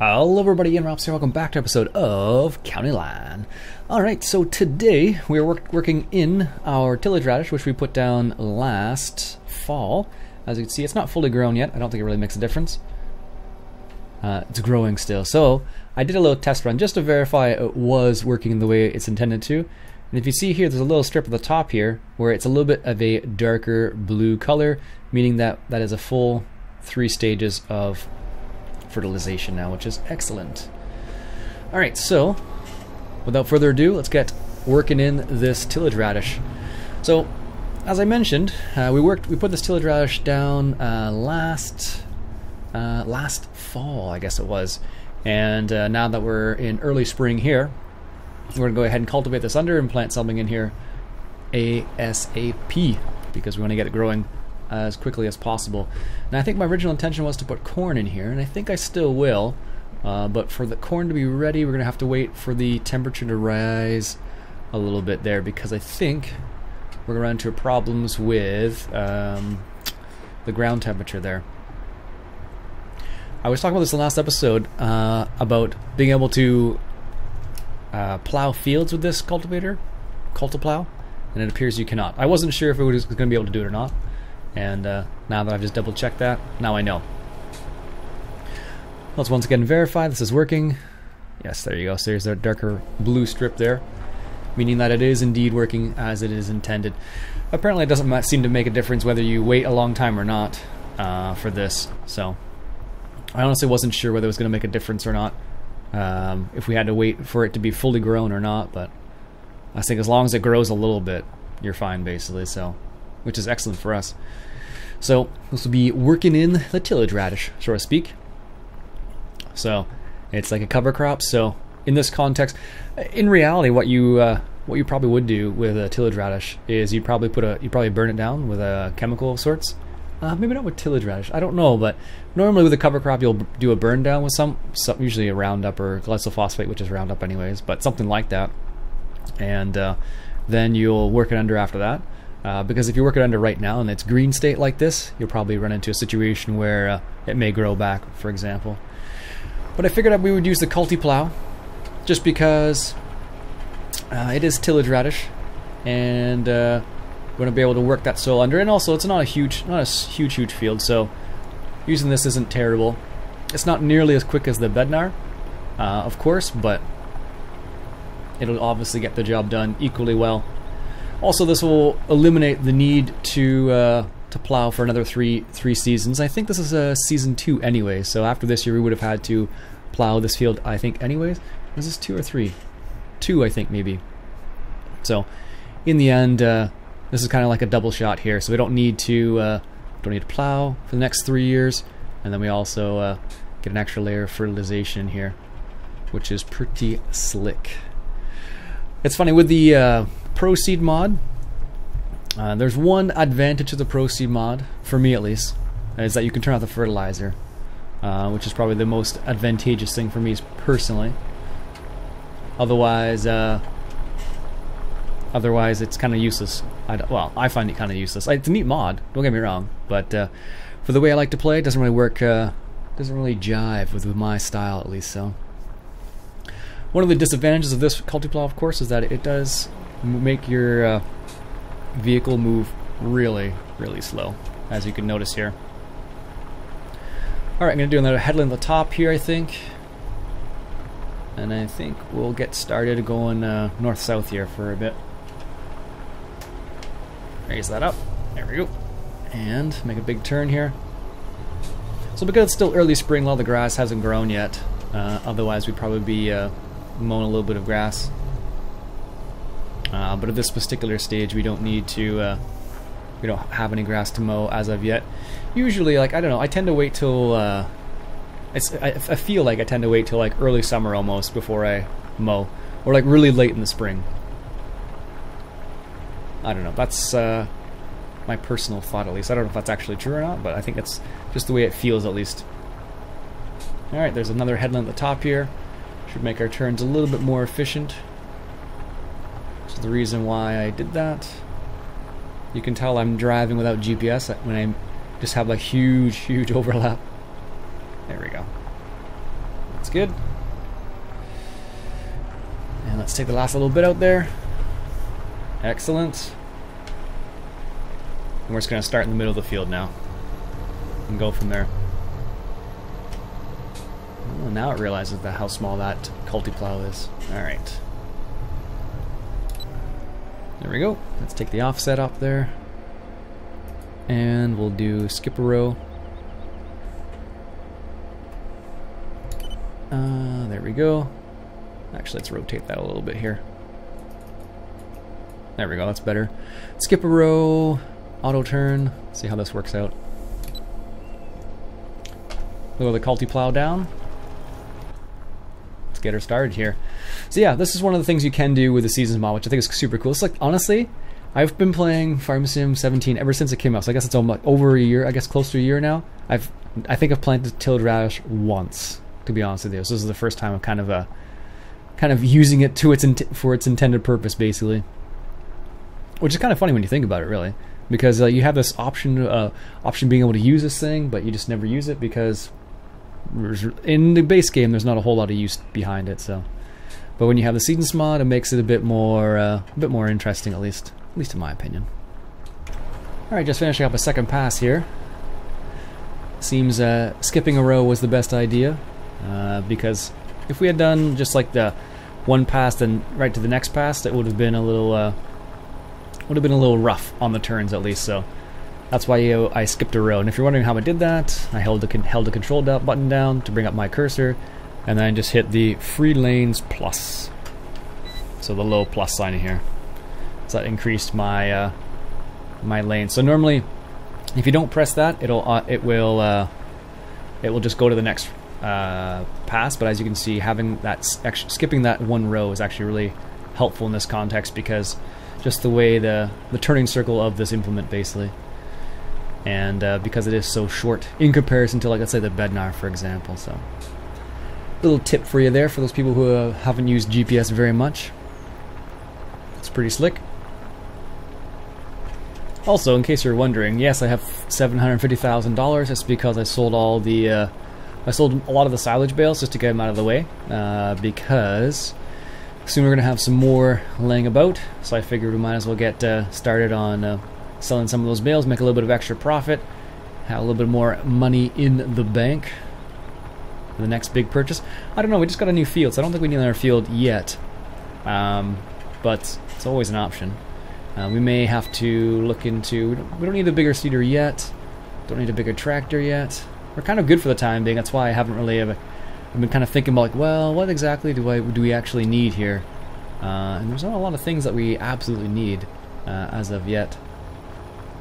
Hello everybody, Iain Robson here. Welcome back to an episode of County Line. Alright, so today we are working in our tillage radish, which we put down last fall. As you can see, it's not fully grown yet. I don't think it really makes a difference. It's growing still. So I did a little test run just to verify it was working the way it's intended to. And if you see here, there's a little strip at the top here where it's a little bit of a darker blue color, meaning that that is a full 3 stages of fertilization now, which is excellent. Alright, so without further ado, let's get working in this tillage radish. So as I mentioned, we put this tillage radish down last fall, I guess it was, and now that we're in early spring here, we're gonna go ahead and cultivate this under and plant something in here ASAP because we want to get it growing as quickly as possible. And I think my original intention was to put corn in here, and I think I still will, but for the corn to be ready, we're gonna have to wait for the temperature to rise a little bit there, because I think we're gonna run into problems with the ground temperature there. I was talking about this in the last episode about being able to plow fields with this cultivator, Cultiplow, and it appears you cannot. I wasn't sure if it was going to be able to do it or not, and now that I've just double checked that, now I know. Let's once again verify this is working. Yes, there you go. So there's a darker blue strip there, meaning that it is indeed working as it is intended. Apparently it doesn't seem to make a difference whether you wait a long time or not for this, so I honestly wasn't sure whether it was going to make a difference or not, if we had to wait for it to be fully grown or not, but I think as long as it grows a little bit, you're fine basically, so, which is excellent for us. So this will be working in the tillage radish, so to speak. So it's like a cover crop, so in this context, in reality what you probably would do with a tillage radish is you'd probably burn it down with a chemical of sorts. Maybe not with tillage radish, I don't know, but normally with a cover crop you'll do a burn down with some usually a Roundup or glyphosate, which is Roundup anyways, but something like that, and then you'll work it under after that, because if you work it under right now and it's green state like this, you'll probably run into a situation where it may grow back, for example. But I figured that we would use the Cultiplow just because it is tillage radish, and we're going to be able to work that soil under, and also it's not a huge field, so using this isn't terrible. It's not nearly as quick as the Bednar, of course, but it'll obviously get the job done equally well. Also, this will eliminate the need to plow for another three seasons. I think this is season 2 anyway, so after this year we would have had to plow this field, I think, anyways. Was this 2 or 3? 2, I think, maybe. So in the end, this is kind of like a double shot here, so we don't need to plow for the next 3 years, and then we also get an extra layer of fertilization here, which is pretty slick. It's funny with the Pro Seed mod. There's one advantage of the Pro Seed mod, for me at least, is that you can turn off the fertilizer, which is probably the most advantageous thing for me personally. Otherwise it's kind of useless. Well, I find it kind of useless. It's a neat mod, don't get me wrong, but for the way I like to play, it doesn't really work, doesn't really jive with my style at least. So one of the disadvantages of this Cultiplow, of course, is that it does make your vehicle move really, really slow, as you can notice here. Alright, I'm going to do another headland at the top here, I think. And I think we'll get started going north-south here for a bit. Raise that up. There we go. And make a big turn here. So because it's still early spring, a lot of the grass hasn't grown yet. Otherwise we'd probably be mowing a little bit of grass. But at this particular stage we don't need to, we don't have any grass to mow as of yet. Usually, like, I don't know, I tend to wait till, I feel like I tend to wait till like early summer almost before I mow. Or like really late in the spring. I don't know, that's my personal thought at least. I don't know if that's actually true or not, but I think that's just the way it feels at least. Alright, there's another headland at the top here. Should make our turns a little bit more efficient. Which is the reason why I did that. You can tell I'm driving without GPS when I just have like huge overlap. There we go. That's good. And let's take the last little bit out there. Excellent. And we're just going to start in the middle of the field now and go from there. Oh, now it realizes that how small that culti-plow is. Alright. There we go. Let's take the offset up there. And we'll do skip a row. There we go. Actually, let's rotate that a little bit here. There we go, that's better. Skip a row, auto turn. See how this works out. Lower the culti-plow down. Let's get her started here. So yeah, this is one of the things you can do with the Seasons mod, which I think is super cool. It's like, honestly, I've been playing Farm Sim 17 ever since it came out. So I guess it's almost over a year, I guess close to a year now. I think I've planted tillage radish once, to be honest with you. So this is the first time I'm kind of using it to for its intended purpose, basically. Which is kind of funny when you think about it, really, because you have this option being able to use this thing, but you just never use it because in the base game there's not a whole lot of use behind it. So, but when you have the Seasons mod, it makes it a bit more interesting, at least in my opinion. All right, just finishing up a second pass here. Seems skipping a row was the best idea because if we had done just like the one pass then right to the next pass, it would have been a little rough on the turns, at least. So that's why I skipped a row. And if you're wondering how I did that, I held the control button down to bring up my cursor, and then I just hit the free lanes plus. So the low plus sign in here. So that increased my my lane. So normally, if you don't press that, it will just go to the next pass. But as you can see, having that skipping that one row is actually really helpful in this context, because just the way the turning circle of this implement, basically, and because it is so short in comparison to, like, let's say the Bednar, for example. So little tip for you there for those people who haven't used GPS very much. It's pretty slick. Also, in case you're wondering, yes, I have $750,000. It's because I sold all the I sold a lot of the silage bales just to get them out of the way, because soon we're going to have some more laying about, so I figured we might as well get started on selling some of those bales, make a little bit of extra profit, have a little bit more money in the bank for the next big purchase. I don't know, we just got a new field, so I don't think we need another field yet, but it's always an option. We may have to look into, we don't need a bigger seeder yet, don't need a bigger tractor yet. We're kind of good for the time being. That's why I haven't really I've been kind of thinking about, like, well, what exactly do we actually need here? And there's not a lot of things that we absolutely need as of yet.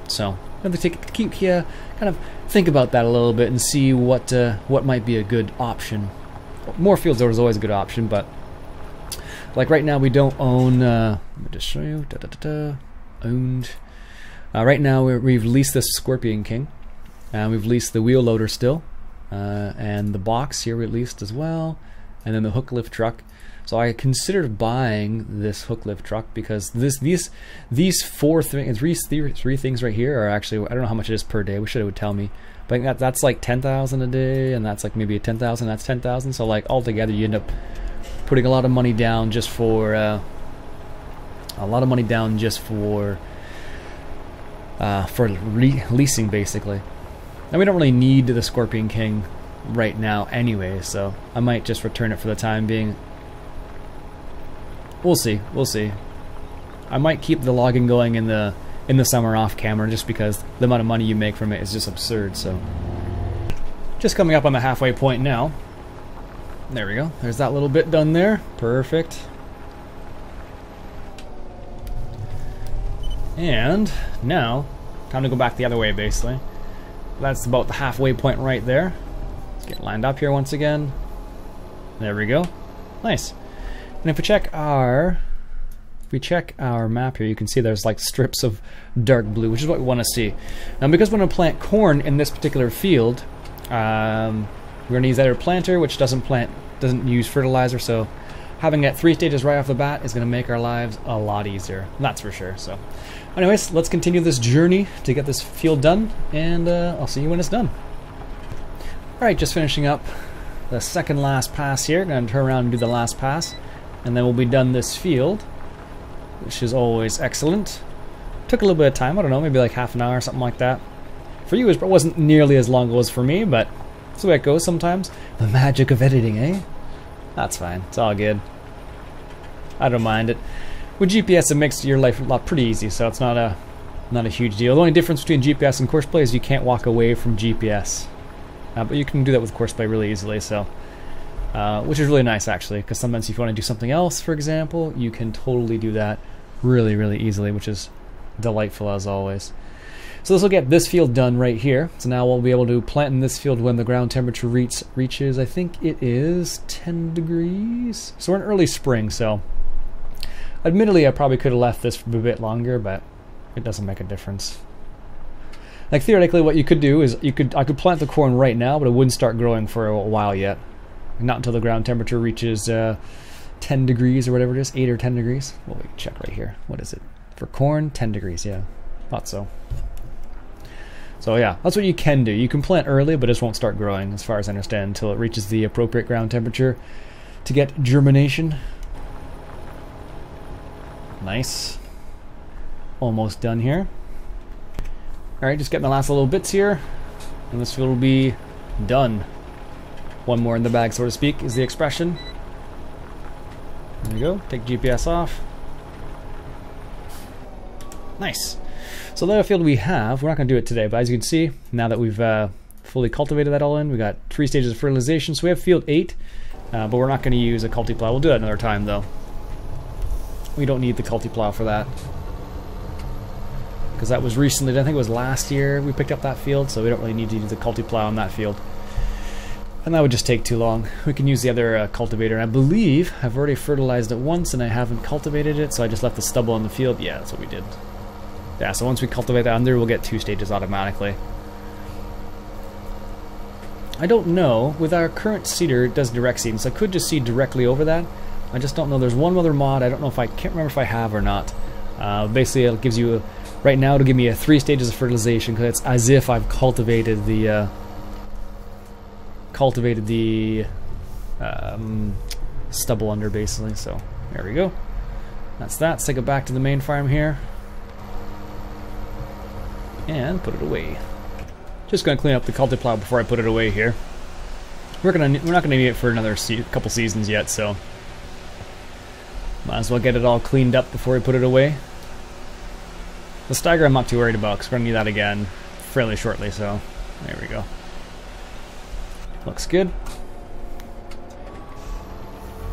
So I'm going to kind of think about that a little bit and see what might be a good option. More fields is always a good option, but like right now we don't own. Let me just show you. Owned. Right now we've leased this Scorpion King. We've leased the wheel loader still, and the box here we leased as well, and then the hook lift truck. So I considered buying this hook lift truck because these three things right here are actually, I don't know how much it is per day. Wish it would tell me, but that's like 10,000 a day, and that's like maybe 10,000. That's 10,000. So like altogether, you end up putting a lot of money down just for leasing, basically. And we don't really need the Scorpion King right now anyway, so I might just return it for the time being. We'll see. I might keep the logging going in the summer off camera, just because the amount of money you make from it is just absurd. So just coming up on the halfway point now. There we go. There's that little bit done there. Perfect. And now time to go back the other way, basically. That's about the halfway point right there. Let's get lined up here once again. There we go. Nice. And if we check our map here, you can see there's like strips of dark blue, which is what we want to see. Now, because we're going to plant corn in this particular field, we're going to use either a planter, which doesn't use fertilizer, so having that 3 stages right off the bat is going to make our lives a lot easier. That's for sure. So anyways, let's continue this journey to get this field done, and I'll see you when it's done. Alright, just finishing up the second last pass here. Gonna turn around and do the last pass, and then we'll be done this field, which is always excellent. Took a little bit of time, I don't know, maybe like half an hour or something like that. For you, it wasn't nearly as long as it was for me, but that's the way it goes sometimes. The magic of editing, eh? That's fine, it's all good. I don't mind it. With GPS, it makes your life a lot pretty easy, so it's not a huge deal. The only difference between GPS and courseplay is you can't walk away from GPS. But you can do that with courseplay really easily, so which is really nice actually, because sometimes if you want to do something else, for example, you can totally do that really, really easily, which is delightful as always. So this will get this field done right here. So now we'll be able to plant in this field when the ground temperature reaches, I think it is 10 degrees. So we're in early spring, so admittedly I probably could have left this for a bit longer, but it doesn't make a difference. Like theoretically what you could do is I could plant the corn right now, but it wouldn't start growing for a while yet. Not until the ground temperature reaches 10 degrees or whatever it is, 8 or 10 degrees. Well, we can check right here. What is it? For corn, 10 degrees, yeah. Thought so. So yeah, that's what you can do. You can plant early, but it just won't start growing, as far as I understand, until it reaches the appropriate ground temperature to get germination. Nice. Almost done here. Alright, just getting the last little bits here, and this field will be done. One more in the bag, so to speak, is the expression. There we go. Take GPS off. Nice. So the other field we have, we're not going to do it today, but as you can see, now that we've fully cultivated that all in, we got 3 stages of fertilization. So we have field 8, but we're not going to use a culti-plow. We'll do that another time, though. We don't need the culti-plow for that, because that was recently, I think it was last year we picked up that field, so we don't really need to use the culti-plow on that field. And that would just take too long. We can use the other cultivator. I believe I've already fertilized it once and I haven't cultivated it, so I just left the stubble in the field. Yeah, that's what we did. Yeah, so once we cultivate that under, we'll get 2 stages automatically. I don't know, with our current seeder, it does direct seeding, so I could just seed directly over that. I just don't know. There's one other mod, I don't know if I can't remember if I have or not. Basically, it gives you, right now, it'll give me 3 stages of fertilization, because it's as if I've cultivated the stubble under, basically. So there we go. That's that. Let's take it back to the main farm here and put it away. Just gonna clean up the culti-plow before I put it away here. We're not gonna need it for another couple seasons yet, so might as well get it all cleaned up before we put it away. The stagger I'm not too worried about, because we're gonna need that again fairly shortly. So there we go. Looks good.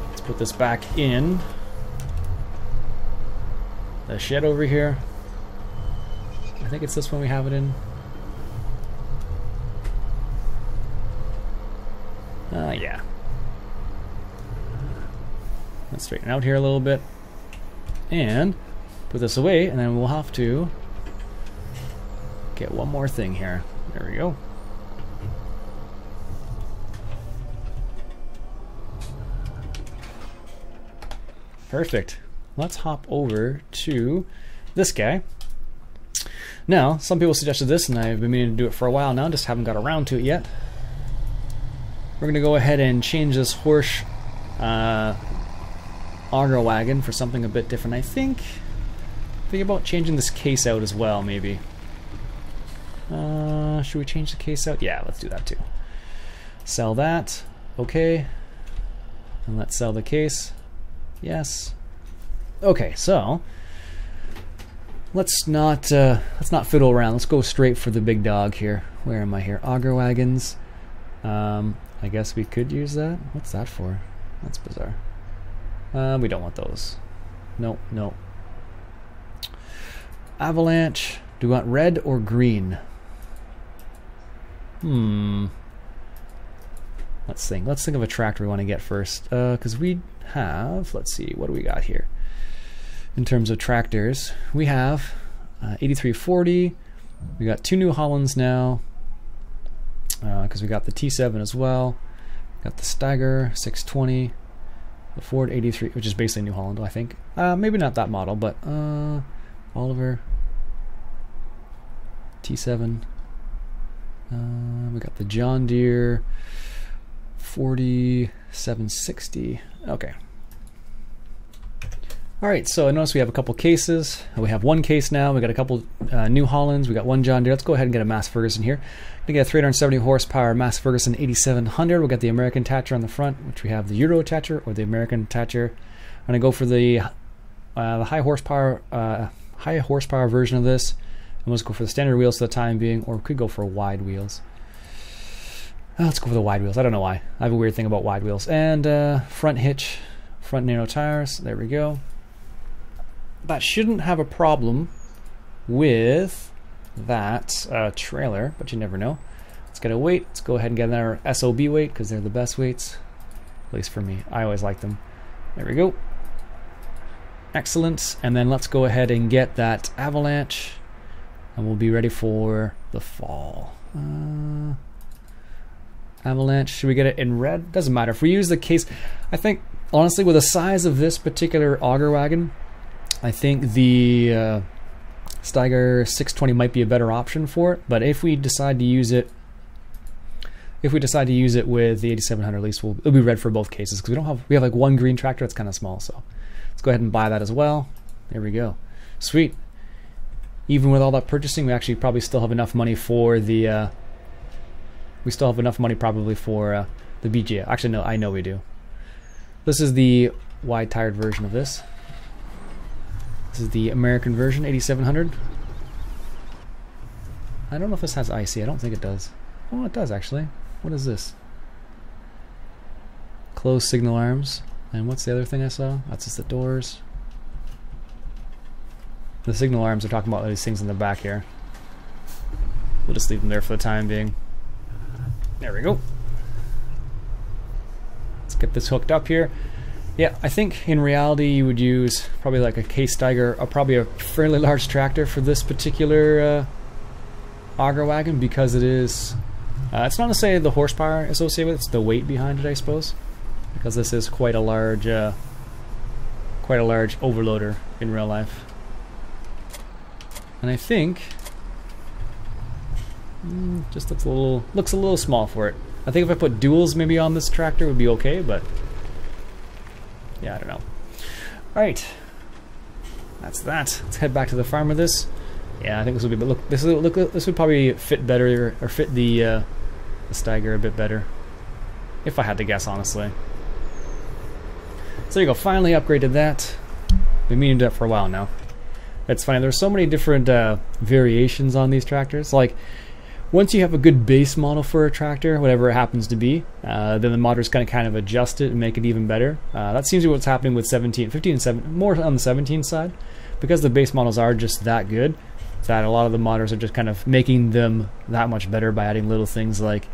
Let's put this back in the shed over here. I think it's this one we have it in. Yeah. Let's straighten out here a little bit and put this away, and then we'll have to get one more thing here. There we go. Perfect. Let's hop over to this guy. Now, some people suggested this, and I've been meaning to do it for a while now, just haven't got around to it yet. We're going to go ahead and change this horse auger wagon for something a bit different, I think. Think about changing this case out as well, maybe. Should we change the case out? Yeah, let's do that too. Sell that. Okay. And let's sell the case. Yes. Okay, so let's not fiddle around. Let's go straight for the big dog here. Where am I here? Auger wagons. I guess we could use that. What's that for? That's bizarre. We don't want those. Nope, nope. Avalanche. Do we want red or green? Let's think. Let's think of a tractor we want to get first. Because we have, let's see, what do we got here? In terms of tractors, we have 8340. We got 2 New Hollands now. Because we got the T7 as well. Got the Steiger 620. The Ford 83, which is basically New Holland, I think. Maybe not that model, but Oliver T7. We got the John Deere 4760. Okay. All right, so I notice we have a couple cases. We have one case now. We got a couple New Hollands. We got one John Deere. Let's go ahead and get a Mass Ferguson here. We get a 370 horsepower Mass Ferguson 8700. We got the American attacher on the front, which we have the Euro attacher or the American attacher. I'm gonna go for the high horsepower version of this, and let's go for the standard wheels for the time being, or we could go for wide wheels. Let's go for the wide wheels. I don't know why. I have a weird thing about wide wheels. And front hitch, front narrow tires. There we go. That shouldn't have a problem with that trailer, but you never know. Let's get a weight. Let's go ahead and get our SOB weight because they're the best weights, at least for me. I always like them. There we go. Excellent. And then let's go ahead and get that avalanche, and we'll be ready for the fall. Avalanche. Should we get it in red? Doesn't matter. If we use the case, I think honestly with the size of this particular auger wagon, I think the Steiger 620 might be a better option for it. But if we decide to use it, with the 8700, at least it'll be red for both cases because we have like one green tractor that's kind of small. So let's go ahead and buy that as well. There we go. Sweet. Even with all that purchasing, we actually probably still have enough money for the. We still have enough money probably for the BGA. Actually, no, I know we do. This is the wide-tired version of this. This is the American version, 8700. I don't know if this has IC. I don't think it does. Oh, it does actually. What is this? Closed signal arms. And what's the other thing I saw? That's just the doors. The signal arms are talking about these things in the back here. We'll just leave them there for the time being. There we go. Let's get this hooked up here. Yeah, I think in reality you would use probably like a case Steiger, or probably a fairly large tractor for this particular auger wagon because it is. It's not necessarily the horsepower associated with it; it's the weight behind it, I suppose, because this is quite a large overloader in real life. And I think. Just looks a little small for it. I think if I put duals maybe on this tractor it would be okay, but yeah, I don't know. Alright. That's that. Let's head back to the farm with this. Yeah, I think this will be, but look, this would probably fit better, or fit the Steiger a bit better. If I had to guess, honestly. So there you go, finally upgraded that. Been meaning to do that for a while now. It's funny, there's so many different variations on these tractors. Like, once you have a good base model for a tractor, whatever it happens to be, then the modders kind of adjust it and make it even better. That seems to be what's happening with 15 and 7, more on the 17 side, because the base models are just that good. That a lot of the modders are just kind of making them that much better by adding little things like,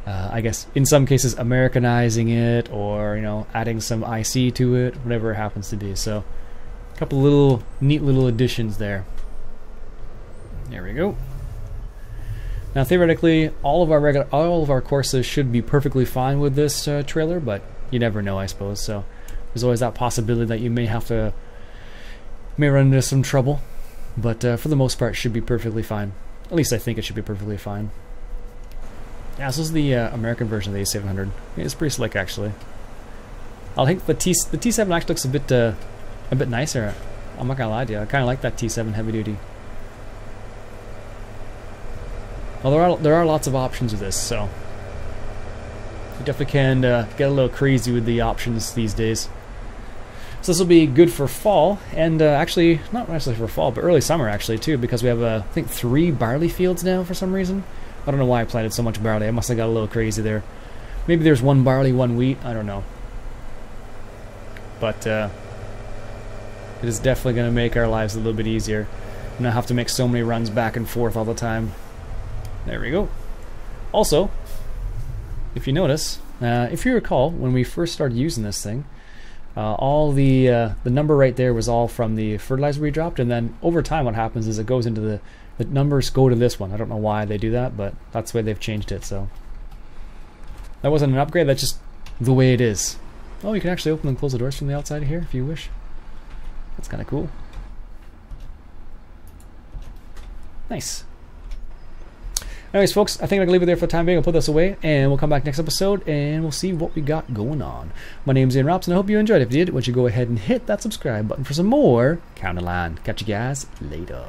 I guess in some cases Americanizing it, or adding some IC to it, whatever it happens to be. So a couple neat little additions there. There we go. Now theoretically, all of our courses should be perfectly fine with this trailer, but you never know, I suppose. So there's always that possibility that you may run into some trouble. But for the most part, it should be perfectly fine. At least I think it should be perfectly fine. Yeah, this is the American version of the A700. It's pretty slick, actually. I think the T7 actually looks a bit nicer. I'm not gonna lie to you. I kind of like that T7 heavy duty. Well, there are lots of options with this, so you definitely can get a little crazy with the options these days. So this will be good for fall, and actually not necessarily for fall, but early summer actually too, because we have I think 3 barley fields now for some reason. I don't know why I planted so much barley. I must have got a little crazy there. Maybe there's 1 barley, 1 wheat. I don't know. But it is definitely going to make our lives a little bit easier. And not have to make so many runs back and forth all the time. There we go. Also, if you notice, if you recall, when we first started using this thing, all the number right there was all from the fertilizer we dropped, and then over time what happens is it goes into the numbers go to this one. I don't know why they do that, but that's the way they've changed it. So that wasn't an upgrade, that's just the way it is. Oh, you can actually open and close the doors from the outside here if you wish. That's kind of cool. Anyways, folks, I think I can leave it there for the time being. I'll put this away, and we'll come back next episode, and we'll see what we got going on. My name's Iain Robson. I hope you enjoyed. If you did, why don't you go ahead and hit that subscribe button for some more Counterland. Catch you guys later.